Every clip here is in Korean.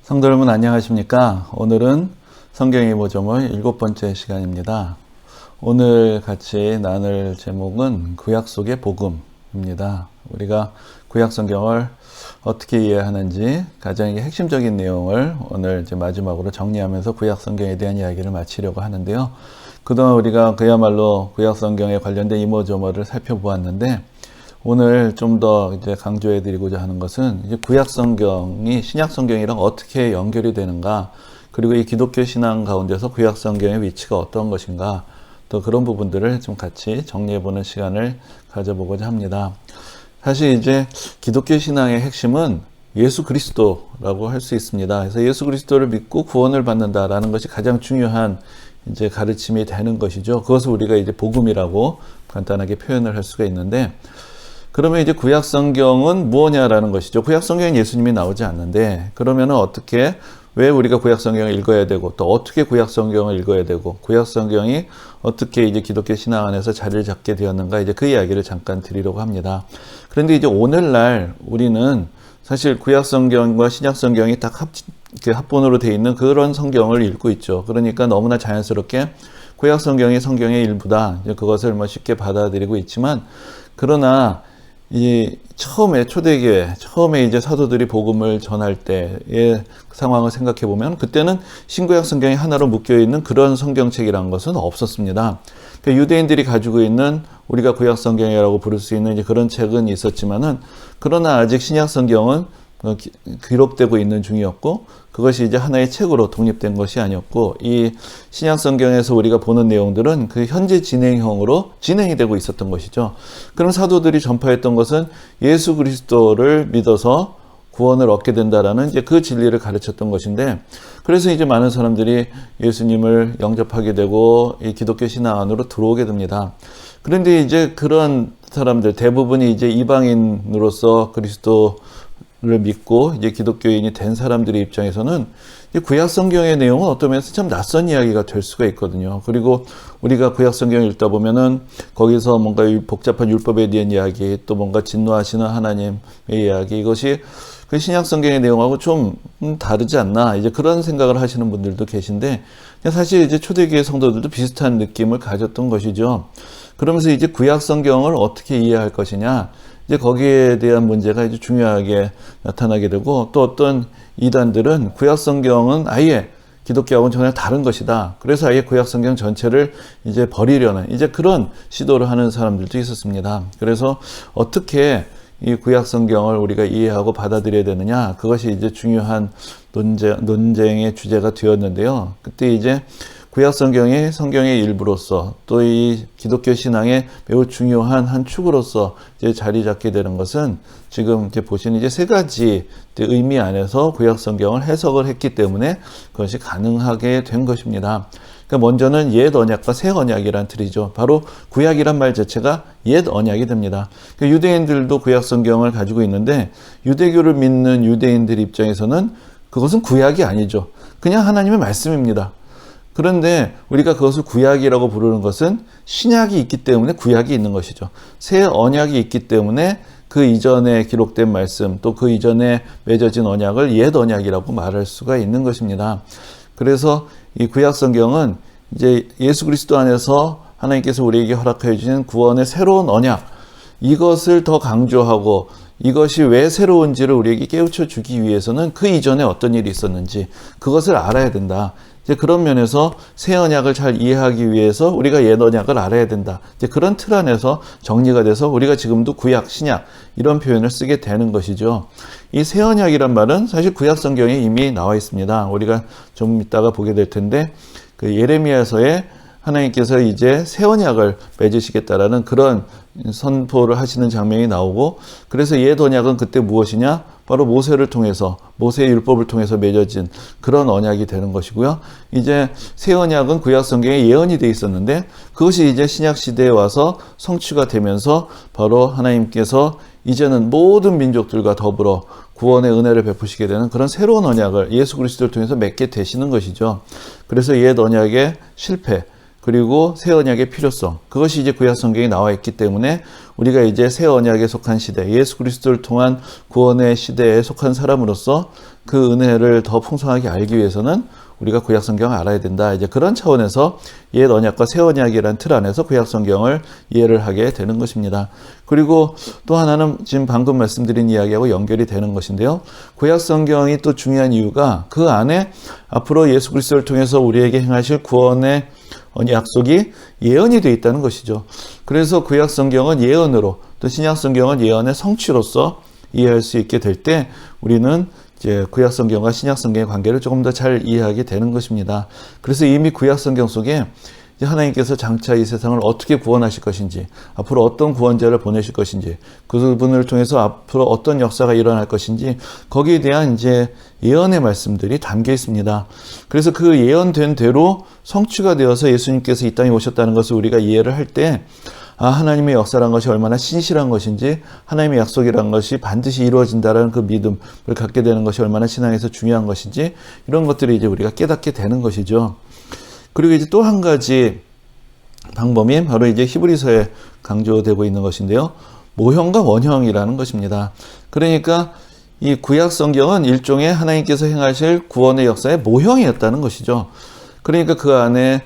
성도 여러분 안녕하십니까? 오늘은 성경의 모점의 7번째 시간입니다. 오늘 같이 나눌 제목은 구약 속의 복음입니다. 우리가 구약 성경을 어떻게 이해하는지 가장 핵심적인 내용을 오늘 이제 마지막으로 정리하면서 구약 성경에 대한 이야기를 마치려고 하는데요. 그동안 우리가 그야말로 구약 성경에 관련된 이모저모를 살펴보았는데 오늘 좀 더 이제 강조해 드리고자 하는 것은 이제 구약 성경이 신약 성경이랑 어떻게 연결이 되는가, 그리고 이 기독교 신앙 가운데서 구약 성경의 위치가 어떤 것인가, 또 그런 부분들을 좀 같이 정리해 보는 시간을 가져보고자 합니다. 사실 이제 기독교 신앙의 핵심은 예수 그리스도라고 할 수 있습니다. 그래서 예수 그리스도를 믿고 구원을 받는다라는 것이 가장 중요한 이제 가르침이 되는 것이죠. 그것을 우리가 이제 복음이라고 간단하게 표현을 할 수가 있는데, 그러면 이제 구약 성경은 무엇냐라는 것이죠. 구약 성경엔 예수님이 나오지 않는데, 그러면은 어떻게, 왜 우리가 구약 성경을 읽어야 되고, 또 어떻게 구약 성경을 읽어야 되고, 구약 성경이 어떻게 이제 기독교 신앙 안에서 자리를 잡게 되었는가, 이제 그 이야기를 잠깐 드리려고 합니다. 그런데 이제 오늘날 우리는 사실 구약 성경과 신약 성경이 딱 합본으로 되어 있는 그런 성경을 읽고 있죠. 그러니까 너무나 자연스럽게 구약 성경이 성경의 일부다, 이제 그것을 쉽게 받아들이고 있지만, 그러나 이 처음에 초대교회, 처음에 이제 사도들이 복음을 전할 때의 상황을 생각해 보면 그때는 신구약 성경이 하나로 묶여 있는 그런 성경책이라는 것은 없었습니다. 그러니까 유대인들이 가지고 있는 우리가 구약 성경이라고 부를 수 있는 이제 그런 책은 있었지만은, 그러나 아직 신약 성경은 기록되고 있는 중이었고, 그것이 이제 하나의 책으로 독립된 것이 아니었고, 이 신약 성경에서 우리가 보는 내용들은 그 현재 진행형으로 진행이 되고 있었던 것이죠. 그럼 사도들이 전파했던 것은 예수 그리스도를 믿어서 구원을 얻게 된다라는 이제 그 진리를 가르쳤던 것인데, 그래서 이제 많은 사람들이 예수님을 영접하게 되고 이 기독교 신앙 안으로 들어오게 됩니다. 그런데 이제 그런 사람들 대부분이 이제 이방인으로서 그리스도를 믿고 이제 기독교인이 된 사람들의 입장에서는 구약 성경의 내용은 어떤 면에서 참 낯선 이야기가 될 수가 있거든요. 그리고 우리가 구약 성경을 읽다 보면은 거기서 뭔가 복잡한 율법에 대한 이야기, 또 뭔가 진노하시는 하나님의 이야기, 이것이 그 신약 성경의 내용하고 좀 다르지 않나, 이제 그런 생각을 하시는 분들도 계신데, 사실 이제 초대교회 성도들도 비슷한 느낌을 가졌던 것이죠. 그러면서 이제 구약 성경을 어떻게 이해할 것이냐, 이제 거기에 대한 문제가 이제 중요하게 나타나게 되고, 또 어떤 이단들은 구약 성경은 아예 기독교하고는 전혀 다른 것이다, 그래서 아예 구약 성경 전체를 이제 버리려는 이제 그런 시도를 하는 사람들도 있었습니다. 그래서 어떻게 이 구약 성경을 우리가 이해하고 받아들여야 되느냐, 그것이 이제 중요한 논쟁의 주제가 되었는데요. 그때 이제 구약 성경이 성경의 일부로서, 또 이 기독교 신앙의 매우 중요한 한 축으로서 이제 자리 잡게 되는 것은 지금 이제 보시는 이제 세 가지 의미 안에서 구약 성경을 해석을 했기 때문에 그것이 가능하게 된 것입니다. 그러니까 먼저는 옛 언약과 새 언약이란 틀이죠. 바로 구약이란 말 자체가 옛 언약이 됩니다. 그러니까 유대인들도 구약 성경을 가지고 있는데, 유대교를 믿는 유대인들 입장에서는 그것은 구약이 아니죠. 그냥 하나님의 말씀입니다. 그런데 우리가 그것을 구약이라고 부르는 것은 신약이 있기 때문에 구약이 있는 것이죠. 새 언약이 있기 때문에 그 이전에 기록된 말씀, 또 그 이전에 맺어진 언약을 옛 언약이라고 말할 수가 있는 것입니다. 그래서 이 구약 성경은 이제 예수 그리스도 안에서 하나님께서 우리에게 허락해 주신 구원의 새로운 언약, 이것을 더 강조하고, 이것이 왜 새로운지를 우리에게 깨우쳐 주기 위해서는 그 이전에 어떤 일이 있었는지 그것을 알아야 된다. 이제 그런 면에서 새 언약을 잘 이해하기 위해서 우리가 옛 언약을 알아야 된다. 이제 그런 틀 안에서 정리가 돼서 우리가 지금도 구약, 신약 이런 표현을 쓰게 되는 것이죠. 이 새 언약이란 말은 사실 구약 성경에 이미 나와 있습니다. 우리가 좀 이따가 보게 될 텐데, 그 예레미야서에 하나님께서 이제 새 언약을 맺으시겠다라는 그런 선포를 하시는 장면이 나오고, 그래서 옛 언약은 그때 무엇이냐? 바로 모세를 통해서, 모세의 율법을 통해서 맺어진 그런 언약이 되는 것이고요. 이제 새 언약은 구약 성경에 예언이 되어 있었는데, 그것이 이제 신약 시대에 와서 성취가 되면서 바로 하나님께서 이제는 모든 민족들과 더불어 구원의 은혜를 베푸시게 되는 그런 새로운 언약을 예수 그리스도를 통해서 맺게 되시는 것이죠. 그래서 옛 언약의 실패, 그리고 새 언약의 필요성, 그것이 이제 구약 성경에 나와 있기 때문에 우리가 이제 새 언약에 속한 시대, 예수 그리스도를 통한 구원의 시대에 속한 사람으로서 그 은혜를 더 풍성하게 알기 위해서는 우리가 구약 성경을 알아야 된다. 이제 그런 차원에서 옛 언약과 새 언약이라는 틀 안에서 구약 성경을 이해를 하게 되는 것입니다. 그리고 또 하나는 지금 방금 말씀드린 이야기하고 연결이 되는 것인데요. 구약 성경이 또 중요한 이유가 그 안에 앞으로 예수 그리스도를 통해서 우리에게 행하실 구원의 약속이 예언이 되어 있다는 것이죠. 그래서 구약 성경은 예언으로, 또 신약 성경은 예언의 성취로서 이해할 수 있게 될 때 우리는 이제 구약 성경과 신약 성경의 관계를 조금 더 잘 이해하게 되는 것입니다. 그래서 이미 구약 성경 속에 하나님께서 장차 이 세상을 어떻게 구원하실 것인지, 앞으로 어떤 구원자를 보내실 것인지, 그분을 통해서 앞으로 어떤 역사가 일어날 것인지, 거기에 대한 이제 예언의 말씀들이 담겨 있습니다. 그래서 그 예언된 대로 성취가 되어서 예수님께서 이 땅에 오셨다는 것을 우리가 이해를 할 때, 하나님의 역사란 것이 얼마나 신실한 것인지, 하나님의 약속이란 것이 반드시 이루어진다라는 그 믿음을 갖게 되는 것이 얼마나 신앙에서 중요한 것인지, 이런 것들을 이제 우리가 깨닫게 되는 것이죠. 그리고 이제 또 한 가지 방법이 바로 이제 히브리서에 강조되고 있는 것인데요. 모형과 원형이라는 것입니다. 그러니까 이 구약 성경은 일종의 하나님께서 행하실 구원의 역사의 모형이었다는 것이죠. 그러니까 그 안에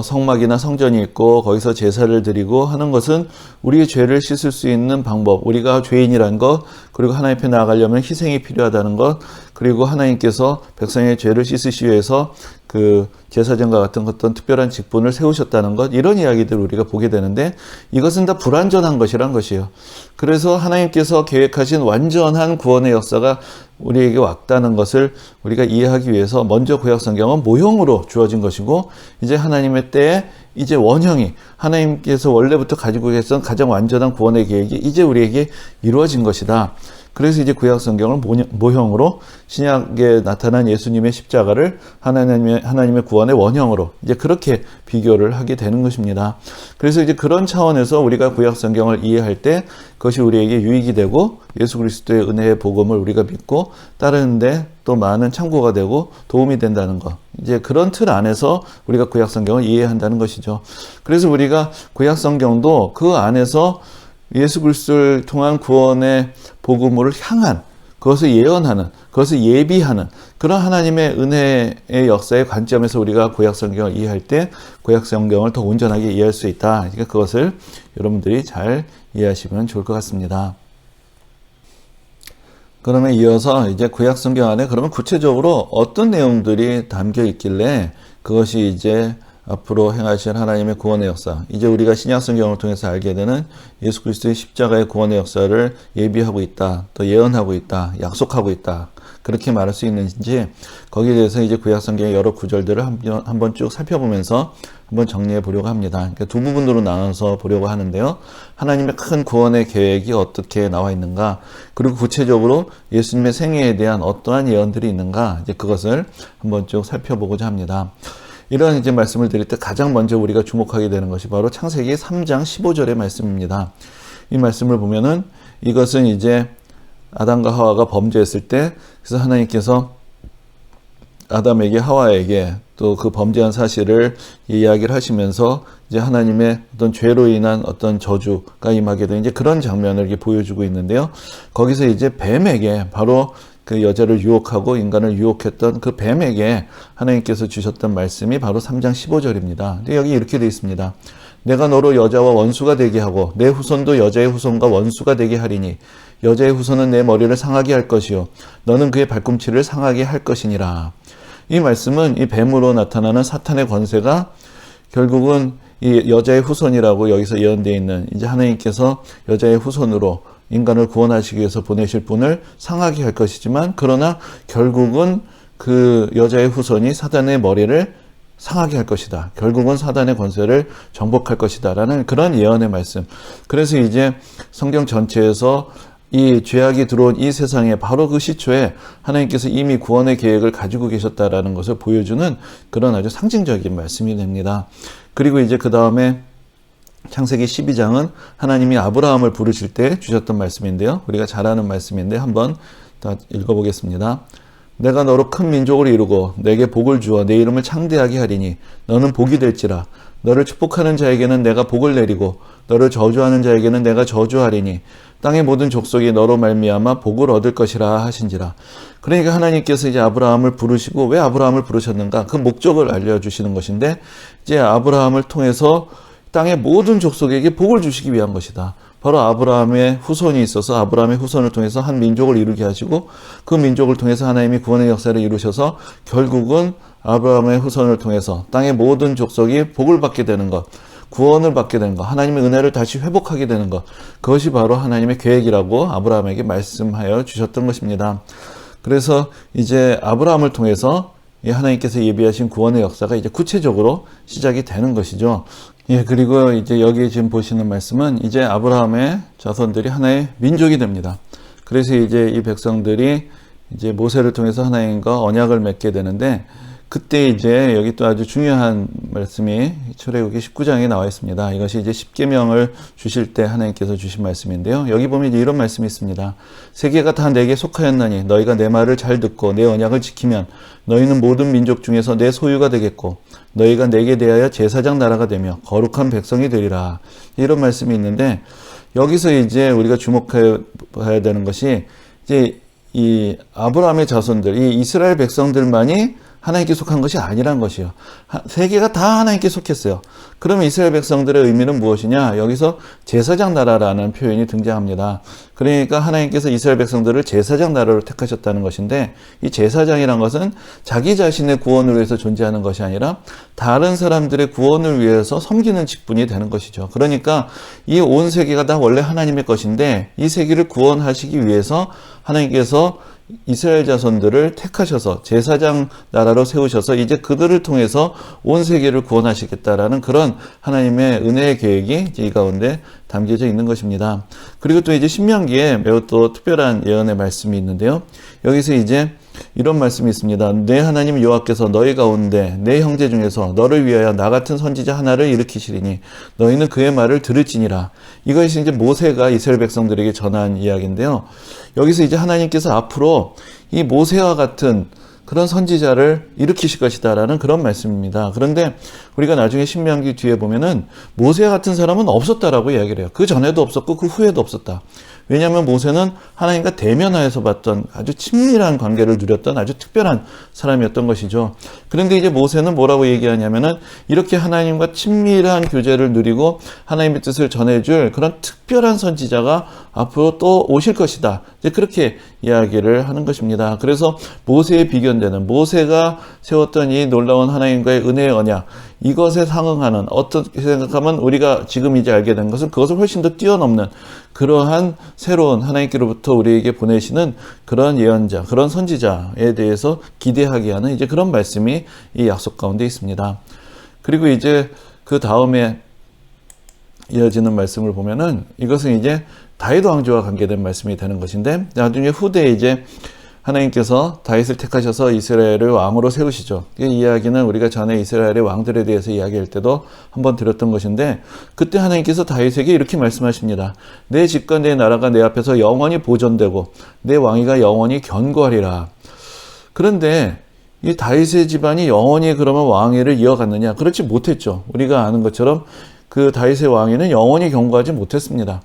성막이나 성전이 있고 거기서 제사를 드리고 하는 것은 우리의 죄를 씻을 수 있는 방법, 우리가 죄인이라는 것, 그리고 하나님 앞에 나아가려면 희생이 필요하다는 것, 그리고 하나님께서 백성의 죄를 씻으시기 위해서 그 제사장과 같은 어떤 특별한 직분을 세우셨다는 것, 이런 이야기들을 우리가 보게 되는데 이것은 다 불완전한 것이란 것이에요. 그래서 하나님께서 계획하신 완전한 구원의 역사가 우리에게 왔다는 것을 우리가 이해하기 위해서 먼저 구약 성경은 모형으로 주어진 것이고, 이제 하나님의 때에 이제 원형이 하나님께서 원래부터 가지고 계셨던 가장 완전한 구원의 계획이 이제 우리에게 이루어진 것이다. 그래서 이제 구약 성경을 모형으로, 신약에 나타난 예수님의 십자가를 하나님의 구원의 원형으로 이제 그렇게 비교를 하게 되는 것입니다. 그래서 이제 그런 차원에서 우리가 구약 성경을 이해할 때 그것이 우리에게 유익이 되고 예수 그리스도의 은혜의 복음을 우리가 믿고 따르는데 또 많은 참고가 되고 도움이 된다는 것. 이제 그런 틀 안에서 우리가 구약 성경을 이해한다는 것이죠. 그래서 우리가 구약 성경도 그 안에서 예수 그리스도를 통한 구원의 복음을 향한, 그것을 예언하는, 그것을 예비하는 그런 하나님의 은혜의 역사의 관점에서 우리가 구약 성경을 이해할 때 구약 성경을 더 온전하게 이해할 수 있다. 그러니까 그것을 여러분들이 잘 이해하시면 좋을 것 같습니다. 그러면 이어서 이제 구약 성경 안에 그러면 구체적으로 어떤 내용들이 담겨 있길래 그것이 이제 앞으로 행하실 하나님의 구원의 역사, 이제 우리가 신약 성경을 통해서 알게 되는 예수 그리스도의 십자가의 구원의 역사를 예비하고 있다, 또 예언하고 있다, 약속하고 있다, 그렇게 말할 수 있는지, 거기에 대해서 이제 구약 성경의 여러 구절들을 한번 쭉 살펴보면서 한번 정리해 보려고 합니다. 그러니까 두 부분으로 나눠서 보려고 하는데요. 하나님의 큰 구원의 계획이 어떻게 나와 있는가, 그리고 구체적으로 예수님의 생애에 대한 어떠한 예언들이 있는가, 이제 그것을 한번 쭉 살펴보고자 합니다. 이런 이제 말씀을 드릴 때 가장 먼저 우리가 주목하게 되는 것이 바로 창세기 3장 15절의 말씀입니다. 이 말씀을 보면은 이것은 이제 아담과 하와가 범죄했을 때, 그래서 하나님께서 아담에게 하와에게 또 그 범죄한 사실을 이야기를 하시면서 이제 하나님의 어떤 죄로 인한 어떤 저주가 임하게 된 이제 그런 장면을 이렇게 보여주고 있는데요. 거기서 이제 뱀에게, 바로 그 여자를 유혹하고 인간을 유혹했던 그 뱀에게 하나님께서 주셨던 말씀이 바로 3장 15절입니다. 근데 여기 이렇게 되어 있습니다. 내가 너로 여자와 원수가 되게 하고 내 후손도 여자의 후손과 원수가 되게 하리니 여자의 후손은 내 머리를 상하게 할 것이요 너는 그의 발꿈치를 상하게 할 것이니라. 이 말씀은 이 뱀으로 나타나는 사탄의 권세가 결국은 이 여자의 후손이라고 여기서 예언되어 있는, 이제 하나님께서 여자의 후손으로 인간을 구원하시기 위해서 보내실 분을 상하게 할 것이지만, 그러나 결국은 그 여자의 후손이 사단의 머리를 상하게 할 것이다. 결국은 사단의 권세를 정복할 것이다. 라는 그런 예언의 말씀. 그래서 이제 성경 전체에서 이 죄악이 들어온 이 세상에 바로 그 시초에 하나님께서 이미 구원의 계획을 가지고 계셨다라는 것을 보여주는 그런 아주 상징적인 말씀이 됩니다. 그리고 이제 그 다음에 창세기 12장은 하나님이 아브라함을 부르실 때 주셨던 말씀인데요. 우리가 잘 아는 말씀인데 한번 다 읽어보겠습니다. 내가 너로 큰 민족을 이루고 내게 복을 주어 내 이름을 창대하게 하리니 너는 복이 될지라. 너를 축복하는 자에게는 내가 복을 내리고 너를 저주하는 자에게는 내가 저주하리니 땅의 모든 족속이 너로 말미암아 복을 얻을 것이라 하신지라. 그러니까 하나님께서 이제 아브라함을 부르시고 왜 아브라함을 부르셨는가? 그 목적을 알려주시는 것인데 이제 아브라함을 통해서 땅의 모든 족속에게 복을 주시기 위한 것이다. 바로 아브라함의 후손이 있어서 아브라함의 후손을 통해서 한 민족을 이루게 하시고 그 민족을 통해서 하나님이 구원의 역사를 이루셔서 결국은 아브라함의 후손을 통해서 땅의 모든 족속이 복을 받게 되는 것, 구원을 받게 되는 것, 하나님의 은혜를 다시 회복하게 되는 것, 그것이 바로 하나님의 계획이라고 아브라함에게 말씀하여 주셨던 것입니다. 그래서 이제 아브라함을 통해서 하나님께서 예비하신 구원의 역사가 이제 구체적으로 시작이 되는 것이죠. 예, 그리고 이제 여기 지금 보시는 말씀은 이제 아브라함의 자손들이 하나의 민족이 됩니다. 그래서 이제 이 백성들이 이제 모세를 통해서 하나님과 언약을 맺게 되는데 그때 이제 여기 또 아주 중요한 말씀이 출애굽기 19장에 나와 있습니다. 이것이 이제 십계명을 주실 때 하나님께서 주신 말씀인데요. 여기 보면 이제 이런 말씀이 있습니다. 세계가 다 내게 속하였나니 너희가 내 말을 잘 듣고 내 언약을 지키면 너희는 모든 민족 중에서 내 소유가 되겠고 너희가 내게 대하여 제사장 나라가 되며 거룩한 백성이 되리라. 이런 말씀이 있는데 여기서 이제 우리가 주목해 봐야 되는 것이 이제 이 아브라함의 자손들, 이 이스라엘 백성들만이 하나님께 속한 것이 아니란 것이요. 세계가 다 하나님께 속했어요. 그러면 이스라엘 백성들의 의미는 무엇이냐? 여기서 제사장 나라라는 표현이 등장합니다. 그러니까 하나님께서 이스라엘 백성들을 제사장 나라로 택하셨다는 것인데 이 제사장이란 것은 자기 자신의 구원을 위해서 존재하는 것이 아니라 다른 사람들의 구원을 위해서 섬기는 직분이 되는 것이죠. 그러니까 이 온 세계가 다 원래 하나님의 것인데 이 세계를 구원하시기 위해서 하나님께서 이스라엘 자손들을 택하셔서 제사장 나라로 세우셔서 이제 그들을 통해서 온 세계를 구원하시겠다라는 그런 하나님의 은혜의 계획이 이 가운데 담겨져 있는 것입니다. 그리고 또 이제 신명기에 매우 또 특별한 예언의 말씀이 있는데요. 여기서 이제 이런 말씀이 있습니다. 내 하나님 여호와께서 너희 가운데 내 형제 중에서 너를 위하여 나 같은 선지자 하나를 일으키시리니 너희는 그의 말을 들을지니라. 이것이 이제 모세가 이스라엘 백성들에게 전한 이야기인데요. 여기서 이제 하나님께서 앞으로 이 모세와 같은 그런 선지자를 일으키실 것이다라는 그런 말씀입니다. 그런데 우리가 나중에 신명기 뒤에 보면은 모세와 같은 사람은 없었다라고 이야기를 해요. 그 전에도 없었고 그 후에도 없었다. 왜냐하면 모세는 하나님과 대면하여서 봤던 아주 친밀한 관계를 누렸던 아주 특별한 사람이었던 것이죠. 그런데 이제 모세는 뭐라고 얘기하냐면은 이렇게 하나님과 친밀한 교제를 누리고 하나님의 뜻을 전해줄 그런 특별한 선지자가 앞으로 또 오실 것이다. 이제 그렇게 이야기를 하는 것입니다. 그래서 모세에 비견되는 모세가 세웠던 이 놀라운 하나님과의 은혜의 언약, 이것에 상응하는, 어떻게 생각하면 우리가 지금 이제 알게 된 것은 그것을 훨씬 더 뛰어넘는 그러한 새로운 하나님께로부터 우리에게 보내시는 그런 예언자, 그런 선지자에 대해서 기대하게 하는 이제 그런 말씀이 이 약속 가운데 있습니다. 그리고 이제 그 다음에 이어지는 말씀을 보면은 이것은 이제 다윗 왕조와 관계된 말씀이 되는 것인데 나중에 후대에 이제 하나님께서 다윗을 택하셔서 이스라엘을 왕으로 세우시죠. 이 이야기는 우리가 전에 이스라엘의 왕들에 대해서 이야기할 때도 한번 드렸던 것인데 그때 하나님께서 다윗에게 이렇게 말씀하십니다. 내 집과 내 나라가 내 앞에서 영원히 보존되고 내 왕위가 영원히 견고하리라. 그런데 이 다윗의 집안이 영원히 그러면 왕위를 이어갔느냐? 그렇지 못했죠. 우리가 아는 것처럼 그 다윗의 왕위는 영원히 견고하지 못했습니다.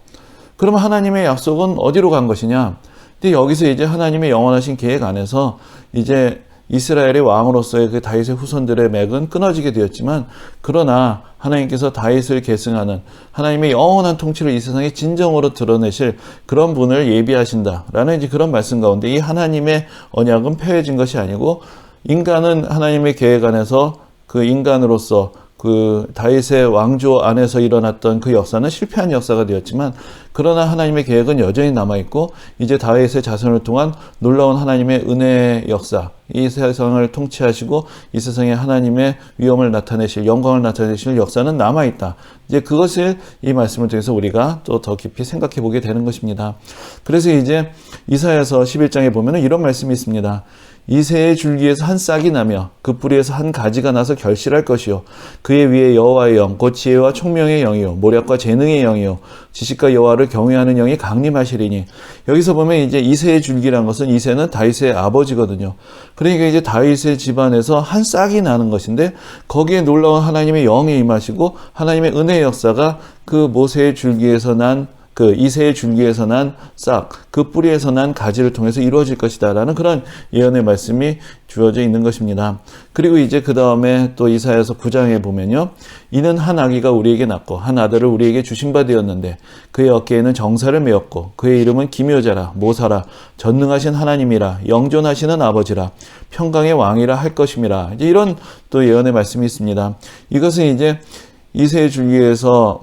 그러면 하나님의 약속은 어디로 간 것이냐? 근데 여기서 이제 하나님의 영원하신 계획 안에서 이제 이스라엘의 왕으로서의 그 다윗의 후손들의 맥은 끊어지게 되었지만 그러나 하나님께서 다윗을 계승하는 하나님의 영원한 통치를 이 세상에 진정으로 드러내실 그런 분을 예비하신다라는 이제 그런 말씀 가운데 이 하나님의 언약은 폐해진 것이 아니고 인간은 하나님의 계획 안에서 그 인간으로서 그 다윗의 왕조 안에서 일어났던 그 역사는 실패한 역사가 되었지만 그러나 하나님의 계획은 여전히 남아있고 이제 다윗의 자손을 통한 놀라운 하나님의 은혜의 역사, 이 세상을 통치하시고 이 세상에 하나님의 위엄을 나타내실, 영광을 나타내실 역사는 남아있다. 이제 그것을 이 말씀을 통해서 우리가 또 더 깊이 생각해 보게 되는 것입니다. 그래서 이제 이사야서 11장에 보면은 이런 말씀이 있습니다. 이새의 줄기에서 한 싹이 나며 그 뿌리에서 한 가지가 나서 결실할 것이요 그의 위에 여호와의 영 곧 지혜와 총명의 영이요 모략과 재능의 영이요 지식과 여호와를 경외하는 영이 강림하시리니. 여기서 보면 이제 이새의 줄기란 것은 이새는 다윗의 아버지거든요. 그러니까 이제 다윗의 집안에서 한 싹이 나는 것인데 거기에 놀라운 하나님의 영이 임하시고 하나님의 은혜의 역사가 그 모세의 줄기에서 난 그 이새의 줄기에서 난 싹, 그 뿌리에서 난 가지를 통해서 이루어질 것이다 라는 그런 예언의 말씀이 주어져 있는 것입니다. 그리고 이제 그 다음에 또 이사야서 9장에 보면요, 이는 한 아기가 우리에게 낳고 한 아들을 우리에게 주신 바 되었는데 그의 어깨에는 정사를 메었고 그의 이름은 기묘자라 모사라 전능하신 하나님이라 영존하시는 아버지라 평강의 왕이라 할 것임이라. 이제 이런 또 예언의 말씀이 있습니다. 이것은 이제 이새의 줄기에서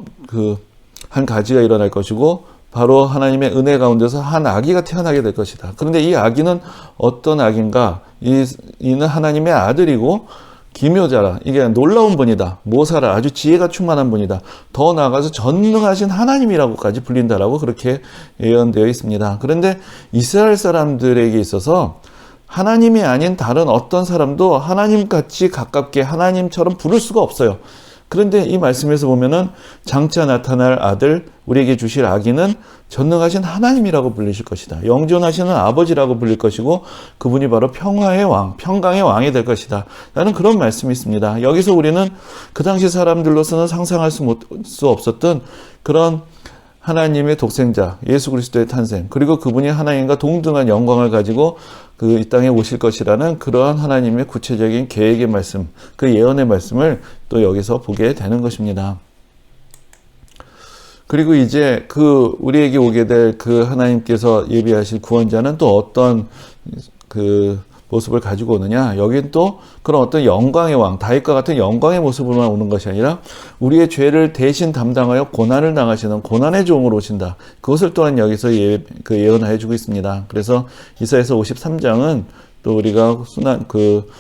한 가지가 일어날 것이고 바로 하나님의 은혜 가운데서 한 아기가 태어나게 될 것이다. 그런데 이 아기는 어떤 아기인가? 이는 하나님의 아들이고 기묘자라, 이게 놀라운 분이다. 모사라, 아주 지혜가 충만한 분이다. 더 나아가서 전능하신 하나님이라고까지 불린다라고 그렇게 예언되어 있습니다. 그런데 이스라엘 사람들에게 있어서 하나님이 아닌 다른 어떤 사람도 하나님같이 가깝게 하나님처럼 부를 수가 없어요. 그런데 이 말씀에서 보면은 장차 나타날 아들, 우리에게 주실 아기는 전능하신 하나님이라고 불리실 것이다. 영존하시는 아버지라고 불릴 것이고 그분이 바로 평화의 왕, 평강의 왕이 될 것이다 라는 그런 말씀이 있습니다. 여기서 우리는 그 당시 사람들로서는 상상할 수 없었던 그런 하나님의 독생자 예수 그리스도의 탄생, 그리고 그분이 하나님과 동등한 영광을 가지고 이 땅에 오실 것이라는 그러한 하나님의 구체적인 계획의 말씀, 그 예언의 말씀을 또 여기서 보게 되는 것입니다. 그리고 이제 우리에게 오게 될 그 하나님께서 예비하실 구원자는 또 어떤 모습을 가지고 오느냐. 여긴 또 그런 어떤 영광의 왕, 다윗과 같은 영광의 모습으로만 오는 것이 아니라 우리의 죄를 대신 담당하여 고난을 당하시는 고난의 종으로 오신다. 그것을 또한 여기서 예언해 주고 있습니다. 그래서 이사야서 53장은 또 우리가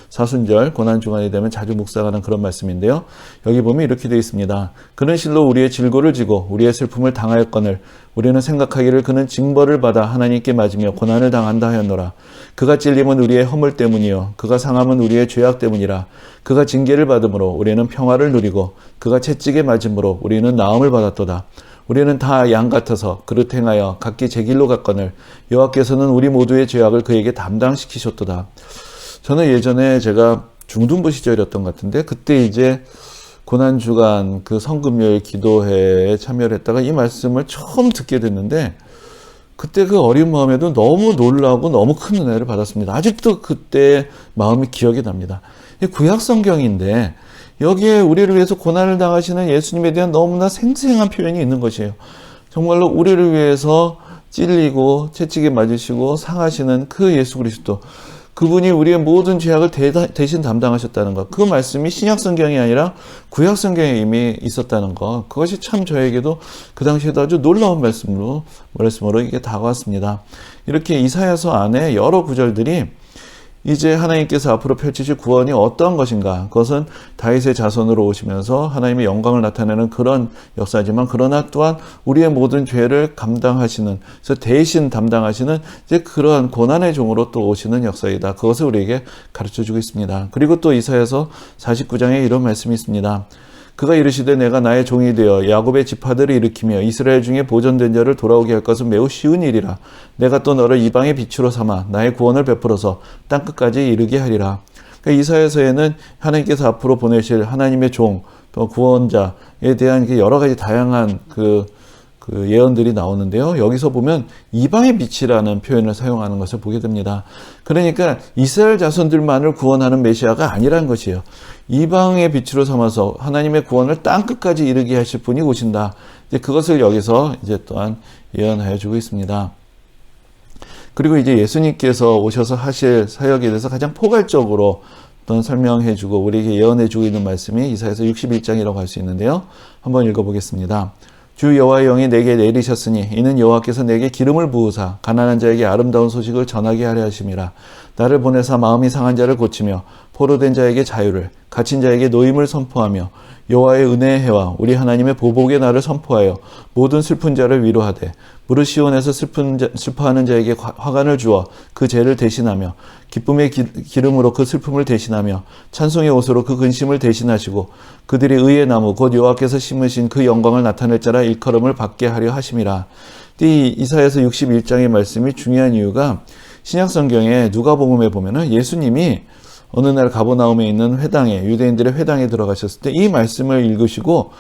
사순절 고난주간이 되면 자주 묵상하는 그런 말씀인데요. 여기 보면 이렇게 되어 있습니다. 그는 실로 우리의 질고를 지고 우리의 슬픔을 당하였거늘 우리는 생각하기를 그는 징벌을 받아 하나님께 맞으며 고난을 당한다 하였노라. 그가 찔림은 우리의 허물 때문이요 그가 상함은 우리의 죄악 때문이라. 그가 징계를 받음으로 우리는 평화를 누리고 그가 채찍에 맞음으로 우리는 나음을 받았도다. 우리는 다 양 같아서 그릇 행하여 각기 제 길로 갔거늘 여호와께서는 우리 모두의 죄악을 그에게 담당시키셨도다. 저는 예전에 제가 중등부 시절이었던 것 같은데 그때 이제 고난주간 성금요일 기도회에 참여를 했다가 이 말씀을 처음 듣게 됐는데 그때 그 어린 마음에도 너무 놀라고 너무 큰 은혜를 받았습니다. 아직도 그때 마음이 기억이 납니다. 구약 성경인데 여기에 우리를 위해서 고난을 당하시는 예수님에 대한 너무나 생생한 표현이 있는 것이에요. 정말로 우리를 위해서 찔리고 채찍에 맞으시고 상하시는 그 예수 그리스도, 그분이 우리의 모든 죄악을 대신 담당하셨다는 것, 그 말씀이 신약 성경이 아니라 구약 성경에 이미 있었다는 것, 그것이 참 저에게도 그 당시에도 아주 놀라운 말씀으로 이게 다가왔습니다. 이렇게 이사야서 안에 여러 구절들이 이제 하나님께서 앞으로 펼치실 구원이 어떠한 것인가, 그것은 다윗의 자손으로 오시면서 하나님의 영광을 나타내는 그런 역사지만 그러나 또한 우리의 모든 죄를 감당하시는, 그래서 대신 담당하시는 이제 그러한 고난의 종으로 또 오시는 역사이다. 그것을 우리에게 가르쳐주고 있습니다. 그리고 또 이사야서 49장에 이런 말씀이 있습니다. 그가 이르시되 내가 나의 종이 되어 야곱의 지파들을 일으키며 이스라엘 중에 보존된 자를 돌아오게 할 것은 매우 쉬운 일이라. 내가 또 너를 이방의 빛으로 삼아 나의 구원을 베풀어서 땅끝까지 이르게 하리라. 그러니까 이사야서에는 하나님께서 앞으로 보내실 하나님의 종, 또 구원자에 대한 여러 가지 다양한 예언들이 나오는데요. 여기서 보면 이방의 빛이라는 표현을 사용하는 것을 보게 됩니다. 그러니까 이스라엘 자손들만을 구원하는 메시아가 아니라는 것이에요. 이방의 빛으로 삼아서 하나님의 구원을 땅끝까지 이르게 하실 분이 오신다. 이제 그것을 여기서 이제 또한 예언하여 주고 있습니다. 그리고 이제 예수님께서 오셔서 하실 사역에 대해서 가장 포괄적으로 어떤 설명해 주고 우리에게 예언해 주고 있는 말씀이 이사야서 61장이라고 할 수 있는데요. 한번 읽어보겠습니다. 주 여호와의 영이 내게 내리셨으니 이는 여호와께서 내게 기름을 부으사 가난한 자에게 아름다운 소식을 전하게 하려 하심이라. 나를 보내사 마음이 상한 자를 고치며 포로된 자에게 자유를, 갇힌 자에게 노임을 선포하며 여호와의 은혜의 해와 우리 하나님의 보복의 날을 선포하여 모든 슬픈 자를 위로하되 무릇 시온에서 슬퍼하는 자에게 화관을 주어 그 죄를 대신하며 기쁨의 기름으로 그 슬픔을 대신하며 찬송의 옷으로 그 근심을 대신하시고 그들이 의의 나무 곧 여호와께서 심으신 그 영광을 나타낼 자라 일컬음을 받게 하려 하심이라. 이 이사야서 61장의 말씀이 중요한 이유가 신약 성경에 누가복음에 보면은 예수님이 어느 날 가버나움에 있는 회당에, 유대인들의 회당에 들어가셨을 때 이 말씀을 읽으시고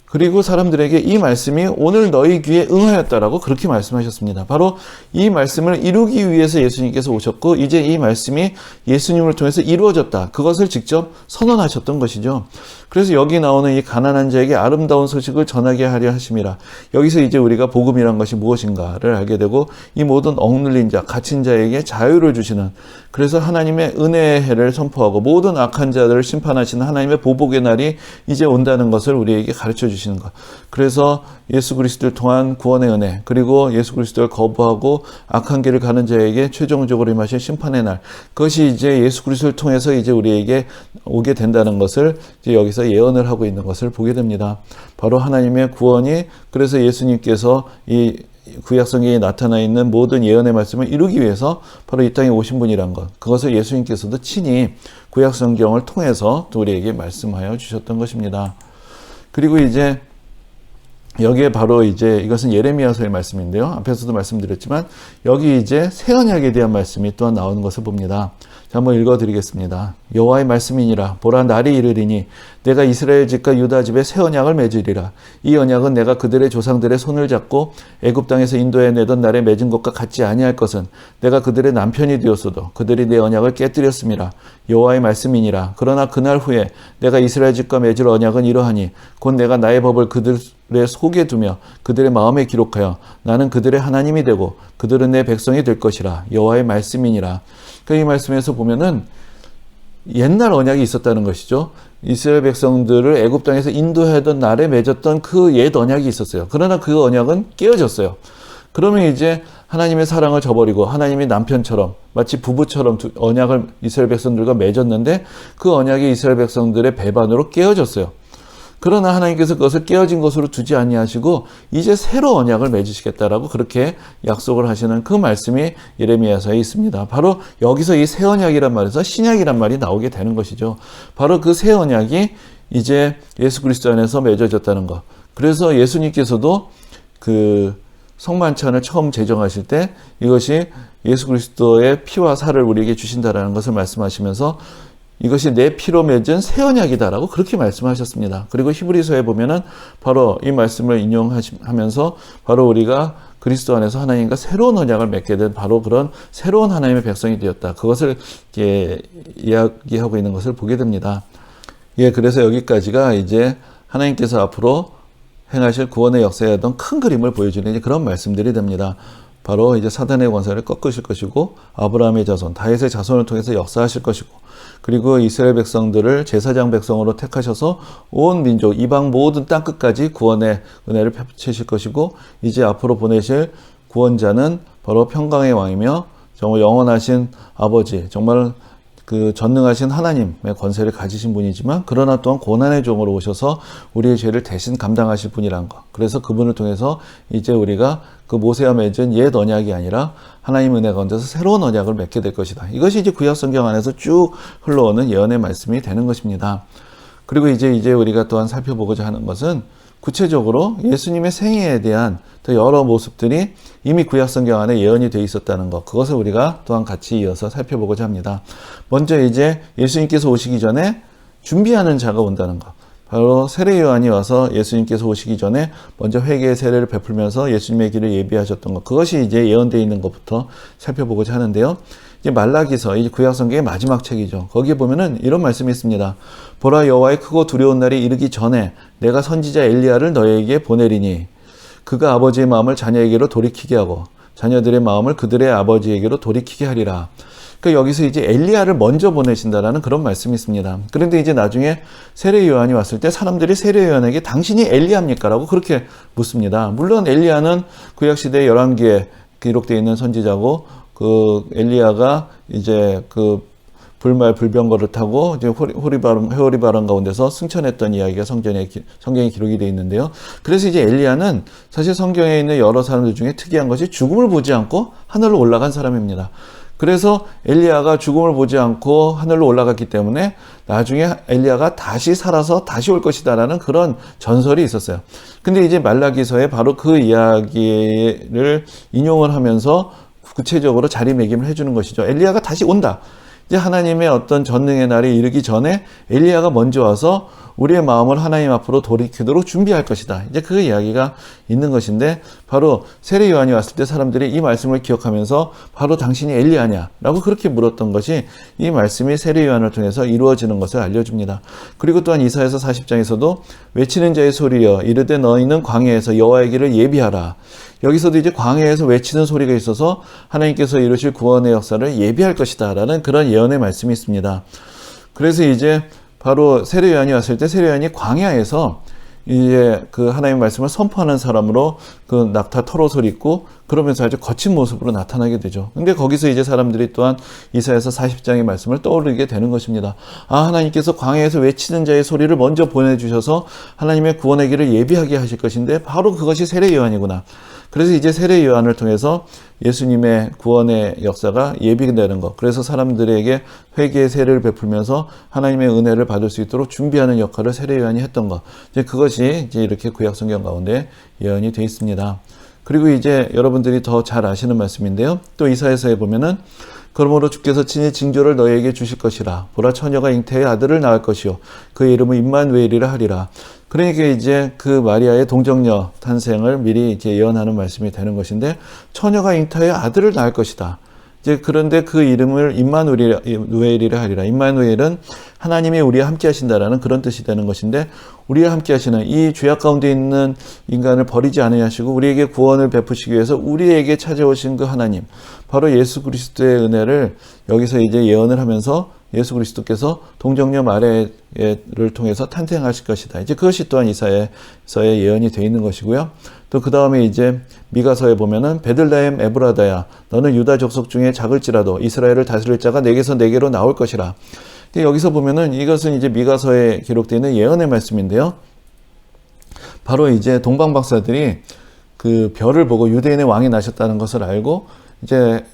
그리고 사람들에게 이 말씀이 오늘 너희 귀에 응하였다라고 그렇게 말씀하셨습니다. 바로 이 말씀을 이루기 위해서 예수님께서 오셨고 이제 이 말씀이 예수님을 통해서 이루어졌다. 그것을 직접 선언하셨던 것이죠. 그래서 여기 나오는 이 가난한 자에게 아름다운 소식을 전하게 하려 하심이라. 여기서 이제 우리가 복음이란 것이 무엇인가를 알게 되고 이 모든 억눌린 자, 갇힌 자에게 자유를 주시는, 그래서 하나님의 은혜의 해를 선포하고 모든 악한 자들을 심판하시는 하나님의 보복의 날이 이제 온다는 것을 우리에게 가르쳐 주시는 것. 그래서 예수 그리스도를 통한 구원의 은혜, 그리고 예수 그리스도를 거부하고 악한 길을 가는 자에게 최종적으로 임하신 심판의 날, 그것이 이제 예수 그리스도를 통해서 이제 우리에게 오게 된다는 것을 이제 여기서 예언을 하고 있는 것을 보게 됩니다. 바로 하나님의 구원이, 그래서 예수님께서 이 구약 성경에 나타나 있는 모든 예언의 말씀을 이루기 위해서 바로 이 땅에 오신 분이란 것, 그것을 예수님께서도 친히 구약 성경을 통해서 또 우리에게 말씀하여 주셨던 것입니다. 그리고 이제 여기에 바로 이제 이것은 예레미야서의 말씀인데요. 앞에서도 말씀드렸지만 여기 이제 새 언약에 대한 말씀이 또한 나오는 것을 봅니다. 자, 한번 읽어드리겠습니다. 여호와의 말씀이니라. 보라, 날이 이르리니 내가 이스라엘 집과 유다 집에 새 언약을 맺으리라. 이 언약은 내가 그들의 조상들의 손을 잡고 애굽 땅에서 인도해 내던 날에 맺은 것과 같지 아니할 것은 내가 그들의 남편이 되었어도 그들이 내 언약을 깨뜨렸음이라. 여호와의 말씀이니라. 그러나 그날 후에 내가 이스라엘 집과 맺을 언약은 이러하니 곧 내가 나의 법을 그들의 속에 두며 그들의 마음에 기록하여 나는 그들의 하나님이 되고 그들은 내 백성이 될 것이라. 여호와의 말씀이니라. 그러니까 이 말씀에서 보면은 옛날 언약이 있었다는 것이죠. 이스라엘 백성들을 애굽 땅에서 인도하던 날에 맺었던 그 옛 언약이 있었어요. 그러나 그 언약은 깨어졌어요. 그러면 이제 하나님의 사랑을 저버리고 하나님이 남편처럼 마치 부부처럼 언약을 이스라엘 백성들과 맺었는데 그 언약이 이스라엘 백성들의 배반으로 깨어졌어요. 그러나 하나님께서 그것을 깨어진 것으로 두지 아니하시고 이제 새로 언약을 맺으시겠다라고 그렇게 약속을 하시는 그 말씀이 예레미야서에 있습니다. 바로 여기서 이 새 언약이란 말에서 신약이란 말이 나오게 되는 것이죠. 바로 그 새 언약이 이제 예수 그리스도 안에서 맺어졌다는 것. 그래서 예수님께서도 그 성만찬을 처음 제정하실 때 이것이 예수 그리스도의 피와 살을 우리에게 주신다라는 것을 말씀하시면서 이것이 내 피로 맺은 새 언약이다라고 그렇게 말씀하셨습니다. 그리고 히브리서에 보면은 바로 이 말씀을 인용하면서 바로 우리가 그리스도 안에서 하나님과 새로운 언약을 맺게 된 바로 그런 새로운 하나님의 백성이 되었다. 그것을 이야기하고 있는 것을 보게 됩니다. 예, 그래서 여기까지가 이제 하나님께서 앞으로 행하실 구원의 역사에 어떤 큰 그림을 보여주는 그런 말씀들이 됩니다. 바로 이제 사단의 권세를 꺾으실 것이고 아브라함의 자손, 다윗의 자손을 통해서 역사하실 것이고 그리고 이스라엘 백성들을 제사장 백성으로 택하셔서 온 민족, 이방 모든 땅끝까지 구원의 은혜를 펼치실 것이고 이제 앞으로 보내실 구원자는 바로 평강의 왕이며 정말 영원하신 아버지, 정말 그 전능하신 하나님의 권세를 가지신 분이지만 그러나 또한 고난의 종으로 오셔서 우리의 죄를 대신 감당하실 분이란 것. 그래서 그분을 통해서 이제 우리가 그 모세와 맺은 옛 언약이 아니라 하나님 은혜 가운데서 새로운 언약을 맺게 될 것이다. 이것이 이제 구약 성경 안에서 쭉 흘러오는 예언의 말씀이 되는 것입니다. 그리고 이제 우리가 또한 살펴보고자 하는 것은 구체적으로 예수님의 생애에 대한 더 여러 모습들이 이미 구약 성경 안에 예언이 되어 있었다는 것, 그것을 우리가 또한 같이 이어서 살펴보고자 합니다. 먼저 이제 예수님께서 오시기 전에 준비하는 자가 온다는 것. 바로 세례 요한이 와서 예수님께서 오시기 전에 먼저 회개의 세례를 베풀면서 예수님의 길을 예비하셨던 것, 그것이 이제 예언되어 있는 것부터 살펴보고자 하는데요. 이제 말라기서, 이 구약 성경의 마지막 책이죠. 거기에 보면은 이런 말씀이 있습니다. 보라, 여호와의 크고 두려운 날이 이르기 전에 내가 선지자 엘리야를 너희에게 보내리니 그가 아버지의 마음을 자녀에게로 돌이키게 하고 자녀들의 마음을 그들의 아버지에게로 돌이키게 하리라. 그러니까 여기서 이제 엘리야를 먼저 보내신다라는 그런 말씀이 있습니다. 그런데 이제 나중에 세례 요한이 왔을 때 사람들이 세례 요한에게 당신이 엘리야입니까? 라고 그렇게 묻습니다. 물론 엘리야는 구약시대 11기에 기록되어 있는 선지자고 그 엘리야가 이제 그 불말 불병거를 타고 이제 회오리 바람 가운데서 승천했던 이야기가 성경에 기록이 되어 있는데요. 그래서 이제 엘리야는 사실 성경에 있는 여러 사람들 중에 특이한 것이 죽음을 보지 않고 하늘로 올라간 사람입니다. 그래서 엘리야가 죽음을 보지 않고 하늘로 올라갔기 때문에 나중에 엘리야가 다시 살아서 다시 올 것이다라는 그런 전설이 있었어요. 근데 이제 말라기서에 바로 그 이야기를 인용을 하면서 구체적으로 자리매김을 해주는 것이죠. 엘리야가 다시 온다. 이제 하나님의 어떤 전능의 날이 이르기 전에 엘리야가 먼저 와서 우리의 마음을 하나님 앞으로 돌이키도록 준비할 것이다. 이제 그 이야기가 있는 것인데, 바로 세례 요한이 왔을 때 사람들이 이 말씀을 기억하면서 바로 당신이 엘리야냐? 라고 그렇게 물었던 것이 이 말씀이 세례 요한을 통해서 이루어지는 것을 알려줍니다. 그리고 또한 이사야서 40장에서도 외치는 자의 소리여 이르되 너희는 광야에서 여호와의 길을 예비하라. 여기서도 이제 광야에서 외치는 소리가 있어서 하나님께서 이루실 구원의 역사를 예비할 것이다 라는 그런 예언의 말씀이 있습니다. 그래서 이제 바로 세례 요한이 왔을 때 세례 요한이 광야에서 이제 그 하나님의 말씀을 선포하는 사람으로 그 낙타 털옷을 입고 그러면서 아주 거친 모습으로 나타나게 되죠. 근데 거기서 이제 사람들이 또한 이사야서 40장의 말씀을 떠올리게 되는 것입니다. 아, 하나님께서 광야에서 외치는 자의 소리를 먼저 보내주셔서 하나님의 구원의 길을 예비하게 하실 것인데 바로 그것이 세례 요한이구나. 그래서 이제 세례 요한을 통해서 예수님의 구원의 역사가 예비되는 것, 그래서 사람들에게 회개의 세례를 베풀면서 하나님의 은혜를 받을 수 있도록 준비하는 역할을 세례 요한이 했던 것, 이제 그것이 이제 이렇게 구약 성경 가운데 예언이 되어 있습니다. 그리고 이제 여러분들이 더 잘 아시는 말씀인데요. 또 이사야서에 보면은 그러므로 주께서 친히 징조를 너희에게 주실 것이라. 보라, 처녀가 잉태의 아들을 낳을 것이요 그의 이름은 임마누엘이라 하리라. 그러니까 이제 그 마리아의 동정녀 탄생을 미리 이제 예언하는 말씀이 되는 것인데, 처녀가 잉태의 아들을 낳을 것이다. 이제 그런데 그 이름을 임마누엘이라 하리라. 임마누엘은 하나님이 우리와 함께 하신다라는 그런 뜻이 되는 것인데, 우리와 함께 하시는 이 죄악 가운데 있는 인간을 버리지 않으시고 우리에게 구원을 베푸시기 위해서 우리에게 찾아오신 그 하나님, 바로 예수 그리스도의 은혜를 여기서 이제 예언을 하면서 예수 그리스도께서 동정녀 마리아를 통해서 탄생하실 것이다. 이제 그것이 또한 이사야서에 예언이 되어 있는 것이고요. 또 그 다음에 이제 미가서에 보면은 베들레헴 에브라다야 너는 유다 족속 중에 작을지라도 이스라엘을 다스릴 자가 내게서 내게로 나올 것이라. 근데 여기서 보면은 이것은 이제 미가서에 기록되어 있는 예언의 말씀인데요. 바로 이제 동방 박사들이 그 별을 보고 유대인의 왕이 나셨다는 것을 알고 이제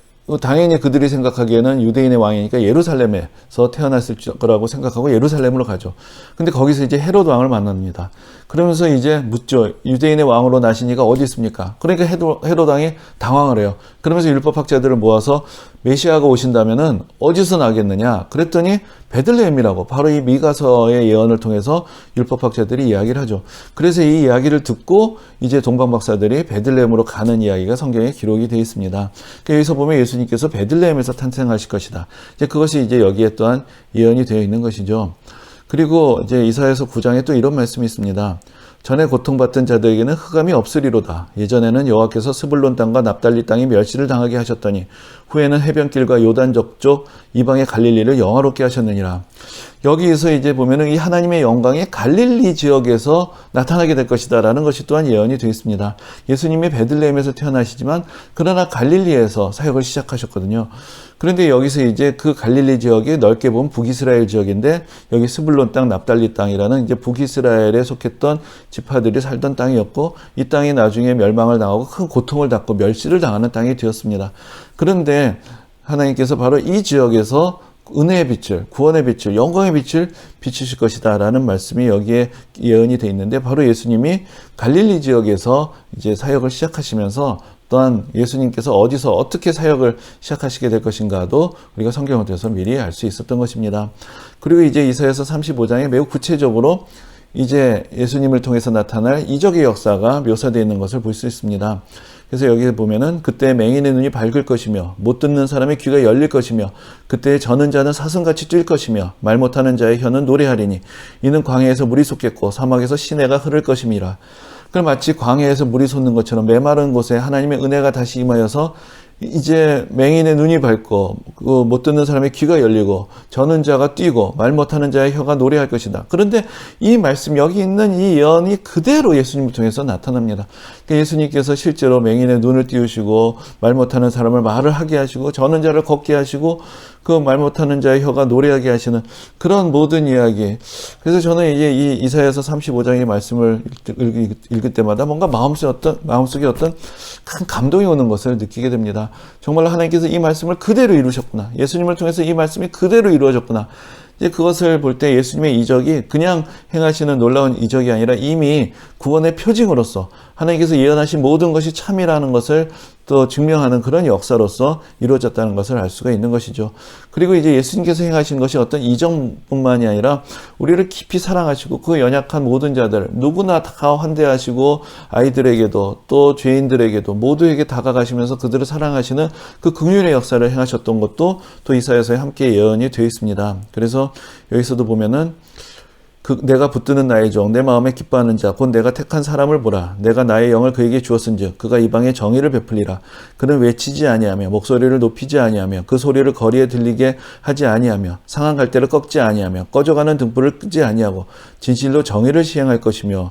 당연히 그들이 생각하기에는 유대인의 왕이니까 예루살렘에서 태어났을 거라고 생각하고 예루살렘으로 가죠. 근데 거기서 이제 헤롯 왕을 만납니다. 그러면서 이제 묻죠. 유대인의 왕으로 나신 이가 어디 있습니까? 그러니까 헤롯 왕이 당황을 해요. 그러면서 율법학자들을 모아서 메시아가 오신다면은 어디서 나겠느냐? 그랬더니 베들레헴이라고, 바로 이 미가서의 예언을 통해서 율법학자들이 이야기를 하죠. 그래서 이 이야기를 듣고 이제 동방 박사들이 베들레헴으로 가는 이야기가 성경에 기록이 되어 있습니다. 여기서 보면 예수님께서 베들레헴에서 탄생하실 것이다. 이제 그것이 이제 여기에 또한 예언이 되어 있는 것이죠. 그리고 이제 이사야서 9장에 또 이런 말씀이 있습니다. 전에 고통받던 자들에게는 흑암이 없으리로다. 예전에는 여호와께서 스불론 땅과 납달리 땅이 멸시를 당하게 하셨더니 후에는 해변길과 요단 저쪽 이방의 갈릴리를 영화롭게 하셨느니라. 여기에서 이제 보면은 이 하나님의 영광이 갈릴리 지역에서 나타나게 될 것이다 라는 것이 또한 예언이 되어 있습니다. 예수님이 베들레헴에서 태어나시지만 그러나 갈릴리에서 사역을 시작하셨거든요. 그런데 여기서 이제 그 갈릴리 지역이 넓게 보면 북이스라엘 지역인데, 여기 스불론 땅, 납달리 땅이라는 이제 북이스라엘에 속했던 지파들이 살던 땅이었고, 이 땅이 나중에 멸망을 당하고 큰 고통을 받고 멸시를 당하는 땅이 되었습니다. 그런데 하나님께서 바로 이 지역에서 은혜의 빛을, 구원의 빛을, 영광의 빛을 비추실 것이다 라는 말씀이 여기에 예언이 되어 있는데, 바로 예수님이 갈릴리 지역에서 이제 사역을 시작하시면서 또한 예수님께서 어디서 어떻게 사역을 시작하시게 될 것인가도 우리가 성경을 통해서 미리 알 수 있었던 것입니다. 그리고 이제 이사야서 35장에 매우 구체적으로 이제 예수님을 통해서 나타날 이적의 역사가 묘사되어 있는 것을 볼 수 있습니다. 그래서 여기 보면은 그때 맹인의 눈이 밝을 것이며 못 듣는 사람의 귀가 열릴 것이며 그때 저는 자는 사슴같이 뛸 것이며 말 못하는 자의 혀는 노래하리니 이는 광야에서 물이 솟겠고 사막에서 시내가 흐를 것임이라. 그럼 마치 광야에서 물이 솟는 것처럼 메마른 곳에 하나님의 은혜가 다시 임하여서 이제 맹인의 눈이 밝고 못 듣는 사람의 귀가 열리고 저는 자가 뛰고 말 못하는 자의 혀가 노래할 것이다. 그런데 이 말씀, 여기 있는 이 예언이 그대로 예수님을 통해서 나타납니다. 그러니까 예수님께서 실제로 맹인의 눈을 띄우시고 말 못하는 사람을 말을 하게 하시고 저는 자를 걷게 하시고 그 말 못하는 자의 혀가 노래하게 하시는 그런 모든 이야기. 그래서 저는 이제 이 이사야서 35장의 말씀을 읽을 때마다 뭔가 마음속에 어떤 큰 감동이 오는 것을 느끼게 됩니다. 정말로 하나님께서 이 말씀을 그대로 이루셨구나. 예수님을 통해서 이 말씀이 그대로 이루어졌구나. 이제 그것을 볼 때 예수님의 이적이 그냥 행하시는 놀라운 이적이 아니라 이미 구원의 표징으로서 하나님께서 예언하신 모든 것이 참이라는 것을 또 증명하는 그런 역사로서 이루어졌다는 것을 알 수가 있는 것이죠. 그리고 이제 예수님께서 행하신 것이 어떤 이적뿐만이 아니라 우리를 깊이 사랑하시고 그 연약한 모든 자들 누구나 다 환대하시고 아이들에게도 또 죄인들에게도 모두에게 다가가시면서 그들을 사랑하시는 그 긍휼의 역사를 행하셨던 것도 또 이사야서에 함께 예언이 되어 있습니다. 그래서 여기서도 보면은 내가 붙드는 나의 종, 내 마음에 기뻐하는 자, 곧 내가 택한 사람을 보라. 내가 나의 영을 그에게 주었은즉 그가 이방에 정의를 베풀리라. 그는 외치지 아니하며 목소리를 높이지 아니하며 그 소리를 거리에 들리게 하지 아니하며 상한 갈대를 꺾지 아니하며 꺼져가는 등불을 끄지 아니하고 진실로 정의를 시행할 것이며.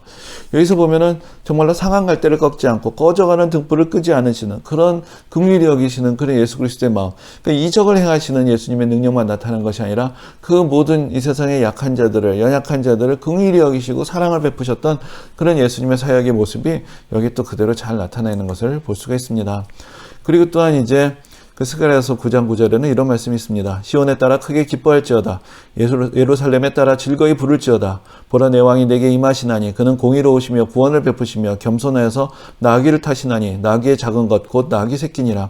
여기서 보면은 정말로 상한 갈대를 꺾지 않고 꺼져가는 등불을 끄지 않으시는 그런 긍휼히 여기시는 그런 예수 그리스도의 마음. 그러니까 이적을 행하시는 예수님의 능력만 나타나는 것이 아니라 그 모든 이 세상의 약한 자들을, 연약한 자들을 긍휼히 여기시고 사랑을 베푸셨던 그런 예수님의 사역의 모습이 여기 또 그대로 잘 나타내는 것을 볼 수가 있습니다. 그리고 또한 이제 그 스가랴서 9장 9절에는 이런 말씀이 있습니다. 시온에 따라 크게 기뻐할지어다. 예루살렘에 따라 즐거이 부를지어다. 보라 내 왕이 내게 임하시나니 그는 공의로우시며 구원을 베푸시며 겸손하여서 나귀를 타시나니 나귀의 작은 것 곧 나귀 새끼니라.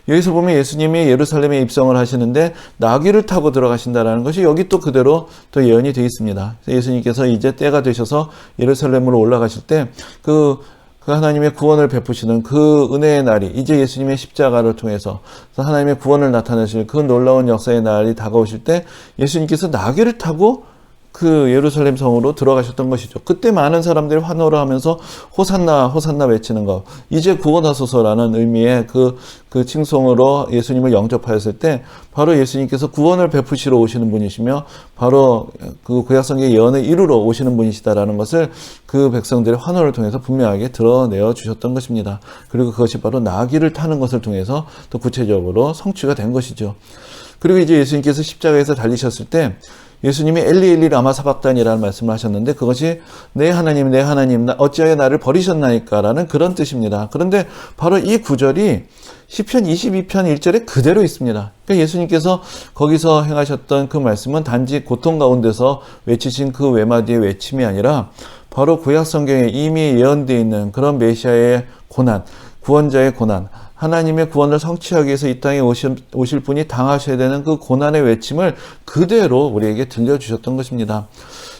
여기서 보면 예수님이 예루살렘에 입성을 하시는데 나귀를 타고 들어가신다라는 것이 여기 또 그대로 또 예언이 되어 있습니다. 예수님께서 이제 때가 되셔서 예루살렘으로 올라가실 때 그 하나님의 구원을 베푸시는 그 은혜의 날이 이제 예수님의 십자가를 통해서 하나님의 구원을 나타내실 그 놀라운 역사의 날이 다가오실 때 예수님께서 나귀를 타고 그 예루살렘 성으로 들어가셨던 것이죠. 그때 많은 사람들이 환호를 하면서 호산나 호산나 외치는 것, 이제 구원하소서라는 의미의 그 칭송으로 예수님을 영접하였을 때 바로 예수님께서 구원을 베푸시러 오시는 분이시며 바로 그 구약성경의 예언을 이루러 오시는 분이시다라는 것을 그 백성들의 환호를 통해서 분명하게 드러내어 주셨던 것입니다. 그리고 그것이 바로 나귀를 타는 것을 통해서 또 구체적으로 성취가 된 것이죠. 그리고 이제 예수님께서 십자가에서 달리셨을 때 예수님이 엘리 엘리 라마 사박단이라는 말씀을 하셨는데 그것이 내 하나님 어찌하여 나를 버리셨나이까 라는 그런 뜻입니다. 그런데 바로 이 구절이 시편 22편 1절에 그대로 있습니다. 그러니까 예수님께서 거기서 행하셨던 그 말씀은 단지 고통 가운데서 외치신 그 외마디의 외침이 아니라 바로 구약 성경에 이미 예언되어 있는 그런 메시아의 고난, 구원자의 고난, 하나님의 구원을 성취하기 위해서 이 땅에 오실 분이 당하셔야 되는 그 고난의 외침을 그대로 우리에게 들려주셨던 것입니다.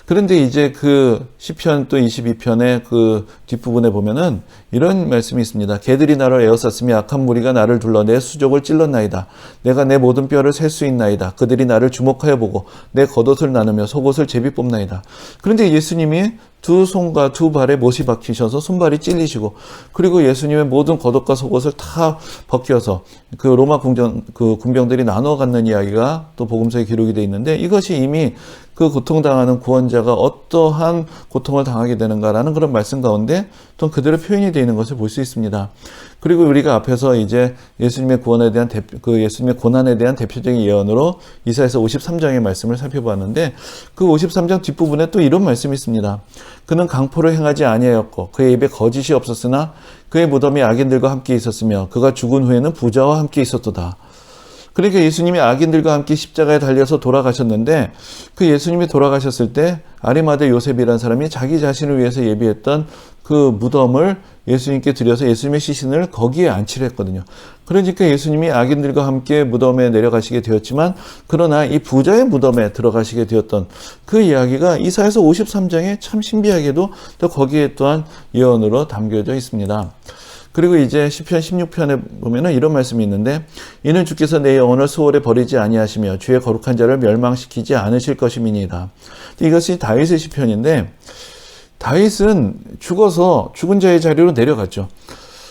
그런데 이제 그 시편 또 22편의 그 뒷부분에 보면은 이런 말씀이 있습니다. 개들이 나를 에워쌌으며 악한 무리가 나를 둘러 내 수족을 찔렀나이다. 내가 내 모든 뼈를 셀 수 있나이다. 그들이 나를 주목하여 보고 내 겉옷을 나누며 속옷을 제비 뽑나이다. 그런데 예수님이 두 손과 두 발에 못이 박히셔서 손발이 찔리시고 그리고 예수님의 모든 겉옷과 속옷을 다 벗겨서 그 로마 군병들이 나눠 갖는 이야기가 또 복음서에 기록이 되어 있는데 이것이 이미 그 고통당하는 구원자가 어떠한 고통을 당하게 되는가라는 그런 말씀 가운데 또 그대로 표현이 되어 있는 것을 볼 수 있습니다. 그리고 우리가 앞에서 이제 예수님의 구원에 대한 예수님의 고난에 대한 대표적인 예언으로 이사야서 53장의 말씀을 살펴보았는데 그 53장 뒷부분에 또 이런 말씀이 있습니다. 그는 강포를 행하지 아니하였고 그의 입에 거짓이 없었으나 그의 무덤이 악인들과 함께 있었으며 그가 죽은 후에는 부자와 함께 있었도다. 그러니까 예수님이 악인들과 함께 십자가에 달려서 돌아가셨는데 그 예수님이 돌아가셨을 때 아리마대 요셉이라는 사람이 자기 자신을 위해서 예비했던 그 무덤을 예수님께 드려서 예수님의 시신을 거기에 안치를 했거든요. 그러니까 예수님이 악인들과 함께 무덤에 내려가시게 되었지만 그러나 이 부자의 무덤에 들어가시게 되었던 그 이야기가 이사야서 53장에 참 신비하게도 또 거기에 또한 예언으로 담겨져 있습니다. 그리고 이제 시편 16편에 보면은 이런 말씀이 있는데 이는 주께서 내 영혼을 수월에 버리지 아니하시며 주의 거룩한 자를 멸망시키지 않으실 것임이니이다. 이것이 다윗의 시편인데 다윗은 죽어서 죽은 자의 자리로 내려갔죠.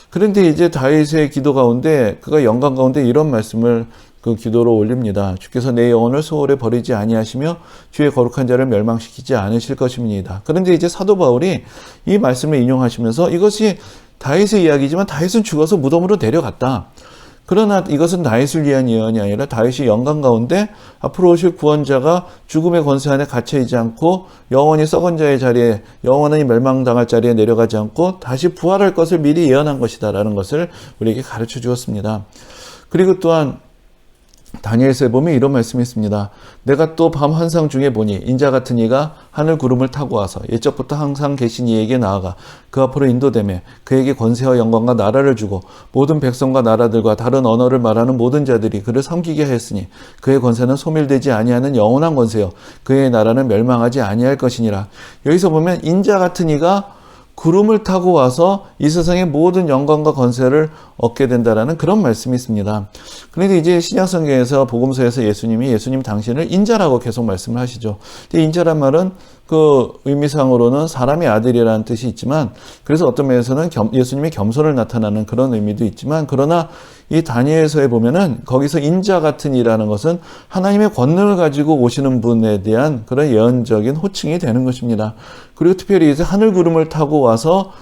그런데 이제 다윗의 기도 가운데 그가 영광 가운데 이런 말씀을 그 기도로 올립니다. 주께서 내 영혼을 수월에 버리지 아니하시며 주의 거룩한 자를 멸망시키지 않으실 것임이니이다. 그런데 이제 사도 바울이 이 말씀을 인용하시면서 이것이 다윗의 이야기지만 다윗은 죽어서 무덤으로 내려갔다. 그러나 이것은 다윗을 위한 예언이 아니라 다윗이 영광 가운데 앞으로 오실 구원자가 죽음의 권세 안에 갇혀있지 않고 영원히 썩은 자의 자리에, 영원히 멸망당할 자리에 내려가지 않고 다시 부활할 것을 미리 예언한 것이다 라는 것을 우리에게 가르쳐 주었습니다. 그리고 또한 다니엘서에 보면 이런 말씀이 있습니다. 내가 또 밤 환상 중에 보니 인자 같은 이가 하늘 구름을 타고 와서 옛적부터 항상 계신 이에게 나아가 그 앞으로 인도되매 그에게 권세와 영광과 나라를 주고 모든 백성과 나라들과 다른 언어를 말하는 모든 자들이 그를 섬기게 하였으니 그의 권세는 소멸되지 아니하는 영원한 권세요 그의 나라는 멸망하지 아니할 것이니라. 여기서 보면 인자 같은 이가 구름을 타고 와서 이 세상의 모든 영광과 권세를 얻게 된다라는 그런 말씀이 있습니다. 그런데 이제 신약성경에서 복음서에서 예수님 당신을 인자라고 계속 말씀을 하시죠. 근데 인자란 말은 그 의미상으로는 사람의 아들이라는 뜻이 있지만, 그래서 어떤 면에서는 예수님의 겸손을 나타나는 그런 의미도 있지만, 그러나 이 다니엘서에 보면은 거기서 인자 같은 이라는 것은 하나님의 권능을 가지고 오시는 분에 대한 그런 예언적인 호칭이 되는 것입니다. 그리고 특별히 이제 하늘 구름을 타고 와서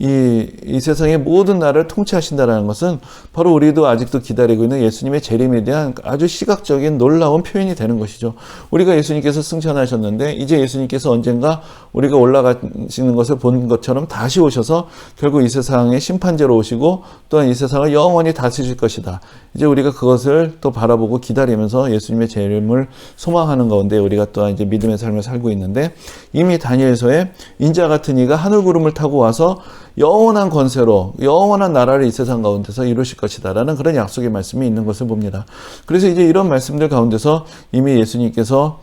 이 세상의 모든 나라를 통치하신다는 것은 바로 우리도 아직도 기다리고 있는 예수님의 재림에 대한 아주 시각적인 놀라운 표현이 되는 것이죠. 우리가 예수님께서 승천하셨는데 이제 예수님께서 언젠가 우리가 올라가시는 것을 본 것처럼 다시 오셔서 결국 이 세상의 심판제로 오시고 또한 이 세상을 영원히 다스리실 것이다. 이제 우리가 그것을 또 바라보고 기다리면서 예수님의 재림을 소망하는 가운데 우리가 또한 이제 믿음의 삶을 살고 있는데, 이미 다니엘서에 인자 같은 이가 하늘 구름을 타고 와서 영원한 권세로 영원한 나라를 이 세상 가운데서 이루실 것이다 라는 그런 약속의 말씀이 있는 것을 봅니다. 그래서 이제 이런 말씀들 가운데서 이미 예수님께서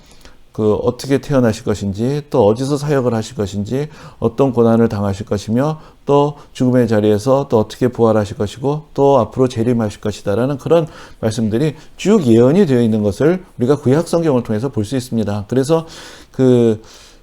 어떻게 태어나실 것인지, 또 어디서 사역을 하실 것인지, 어떤 고난을 당하실 것이며, 또 죽음의 자리에서 또 어떻게 부활하실 것이고, 또 앞으로 재림하실 것이다 라는 그런 말씀들이 쭉 예언이 되어 있는 것을 우리가 구약 성경을 통해서 볼 수 있습니다. 그래서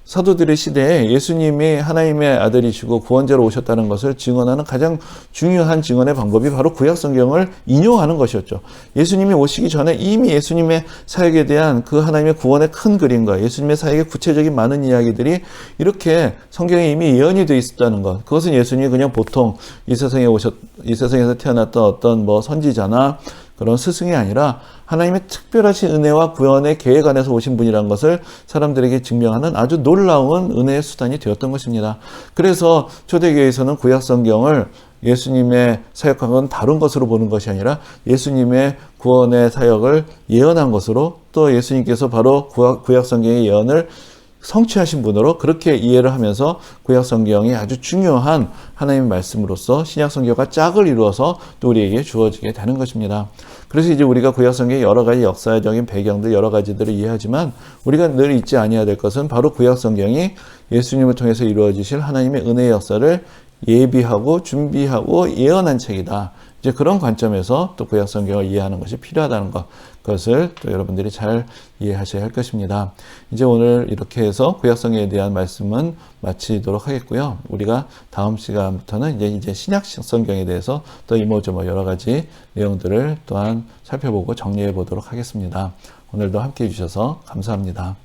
사도들의 시대에 예수님이 하나님의 아들이시고 구원자로 오셨다는 것을 증언하는 가장 중요한 증언의 방법이 바로 구약 성경을 인용하는 것이었죠. 예수님이 오시기 전에 이미 예수님의 사역에 대한 그 하나님의 구원의 큰 그림과 예수님의 사역의 구체적인 많은 이야기들이 이렇게 성경에 이미 예언이 되어 있었다는 것. 그것은 예수님이 그냥 보통 이 세상에서 태어났던 어떤 선지자나 그런 스승이 아니라 하나님의 특별하신 은혜와 구원의 계획 안에서 오신 분이라는 것을 사람들에게 증명하는 아주 놀라운 은혜의 수단이 되었던 것입니다. 그래서 초대교회에서는 구약 성경을 예수님의 사역과는 다른 것으로 보는 것이 아니라 예수님의 구원의 사역을 예언한 것으로, 또 예수님께서 바로 구약 성경의 예언을 성취하신 분으로 그렇게 이해를 하면서 구약 성경이 아주 중요한 하나님의 말씀으로서 신약 성경과 짝을 이루어서 또 우리에게 주어지게 되는 것입니다. 그래서 이제 우리가 구약 성경의 여러 가지 역사적인 배경들 여러 가지들을 이해하지만 우리가 늘 잊지 아니해야 될 것은 바로 구약 성경이 예수님을 통해서 이루어지실 하나님의 은혜의 역사를 예비하고 준비하고 예언한 책이다. 이제 그런 관점에서 또 구약 성경을 이해하는 것이 필요하다는 것, 그것을 또 여러분들이 잘 이해하셔야 할 것입니다. 이제 오늘 이렇게 해서 구약 성경에 대한 말씀은 마치도록 하겠고요. 우리가 다음 시간부터는 이제 신약 성경에 대해서 또 이모저모 여러 가지 내용들을 또한 살펴보고 정리해 보도록 하겠습니다. 오늘도 함께 해주셔서 감사합니다.